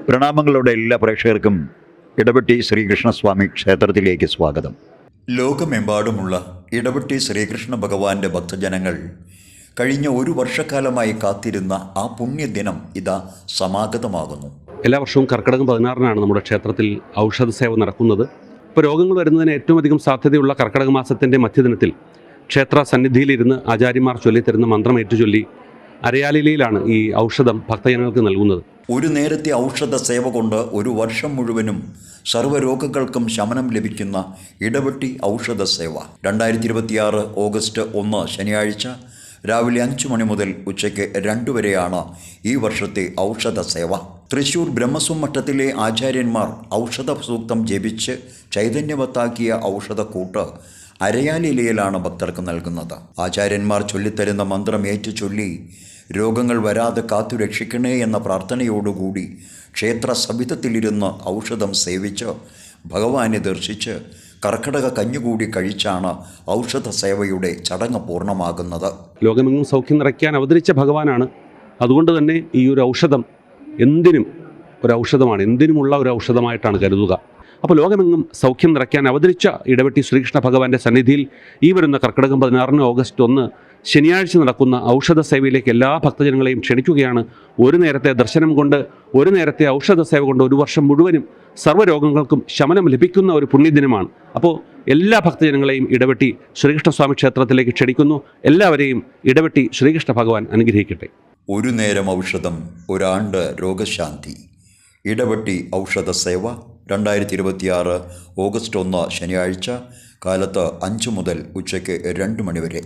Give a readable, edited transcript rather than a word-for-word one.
പ്രണാമങ്ങളുടെ എല്ലാ പ്രേക്ഷകർക്കും ഇടവെട്ടി ശ്രീകൃഷ്ണസ്വാമി ക്ഷേത്രത്തിലേക്ക് സ്വാഗതം. ലോകമെമ്പാടുമുള്ള ഇടവെട്ടി ശ്രീകൃഷ്ണ ഭഗവാന്റെ ഭക്തജനങ്ങൾ കഴിഞ്ഞ ഒരു വർഷക്കാലമായി കാത്തിരുന്ന ആ പുണ്യദിനം ഇതാ സമാഗതമാകുന്നു. എല്ലാ വർഷവും കർക്കിടകം 16-നാണ് നമ്മുടെ ക്ഷേത്രത്തിൽ ഔഷധ സേവ നടക്കുന്നത്. ഇപ്പോൾ രോഗങ്ങൾ വരുന്നതിന് ഏറ്റവും അധികം സാധ്യതയുള്ള കർക്കിടക മാസത്തിൻ്റെ മധ്യദിനത്തിൽ ക്ഷേത്ര സന്നിധിയിലിരുന്ന് ആചാര്യന്മാർ ചൊല്ലിത്തരുന്ന മന്ത്രം ഏറ്റുചൊല്ലി അരയാലിലയിലാണ് ഈ ഔഷധം ഭക്തജനങ്ങൾക്ക് നൽകുന്നത്. ഒരു നേരത്തെ ഔഷധ സേവ കൊണ്ട് ഒരു വർഷം മുഴുവനും സർവ്വരോഗങ്ങൾക്കും ശമനം ലഭിക്കുന്ന ഇടവെട്ടി ഔഷധ സേവ 2026 ഓഗസ്റ്റ് 1 ശനിയാഴ്ച രാവിലെ 5 മണി മുതൽ ഉച്ചയ്ക്ക് 2 വരെയാണ് ഈ വർഷത്തെ ഔഷധ സേവ. തൃശ്ശൂർ ബ്രഹ്മസ്വം മഠത്തിലെ ആചാര്യന്മാർ ഔഷധ സൂക്തം ജപിച്ച് ചൈതന്യവത്താക്കിയ ഔഷധക്കൂട്ട് അരയാലിലയിലാണ് ഭക്തർക്ക് നൽകുന്നത്. ആചാര്യന്മാർ ചൊല്ലിത്തരുന്ന മന്ത്രം ഏറ്റുചൊല്ലി രോഗങ്ങൾ വരാതെ കാത്തു രക്ഷിക്കണേ എന്ന പ്രാർത്ഥനയോടുകൂടി ക്ഷേത്ര സവിധത്തിലിരുന്ന് ഔഷധം സേവിച്ച് ഭഗവാനെ ദർശിച്ച് കർക്കിടക കഞ്ഞുകൂടി കഴിച്ചാണ് ഔഷധ സേവയുടെ ചടങ്ങ് പൂർണ്ണമാകുന്നത്. ലോകമെങ്ങും സൗഖ്യം നിറയ്ക്കാൻ അവതരിച്ച ഭഗവാനാണ്. അതുകൊണ്ട് തന്നെ ഈ ഒരു ഔഷധം എന്തിനും ഒരു ഔഷധമാണ്, എന്തിനുമുള്ള ഒരു ഔഷധമായിട്ടാണ് കരുതുക. അപ്പോൾ ലോകമെങ്ങും സൗഖ്യം നിറയ്ക്കാൻ അവതരിച്ച ഇടവെട്ടി ശ്രീകൃഷ്ണ ഭഗവാന്റെ സന്നിധിയിൽ ഈ വരുന്ന കർക്കിടകം 16 ഓഗസ്റ്റ് 1 ശനിയാഴ്ച നടക്കുന്ന ഔഷധ സേവയിലേക്ക് എല്ലാ ഭക്തജനങ്ങളെയും ക്ഷണിക്കുകയാണ്. ഒരു നേരത്തെ ദർശനം കൊണ്ട്, ഒരു നേരത്തെ ഔഷധ സേവ കൊണ്ട് ഒരു വർഷം മുഴുവനും സർവ്വരോഗങ്ങൾക്കും ശമനം ലഭിക്കുന്ന ഒരു പുണ്യദിനമാണ്. അപ്പോൾ എല്ലാ ഭക്തജനങ്ങളെയും ഇടവെട്ടി ശ്രീകൃഷ്ണസ്വാമി ക്ഷേത്രത്തിലേക്ക് ക്ഷണിക്കുന്നു. എല്ലാവരെയും ഇടവെട്ടി ശ്രീകൃഷ്ണ ഭഗവാൻ അനുഗ്രഹിക്കട്ടെ. ഒരു നേരം ഔഷധം, ഒരാണ്ട് രോഗശാന്തി. ഇടവെട്ടി ഔഷധ സേവ 2026 ഓഗസ്റ്റ് 1 ശനിയാഴ്ച കാലത്ത് 5 മുതൽ ഉച്ചയ്ക്ക് 2 മണി വരെ.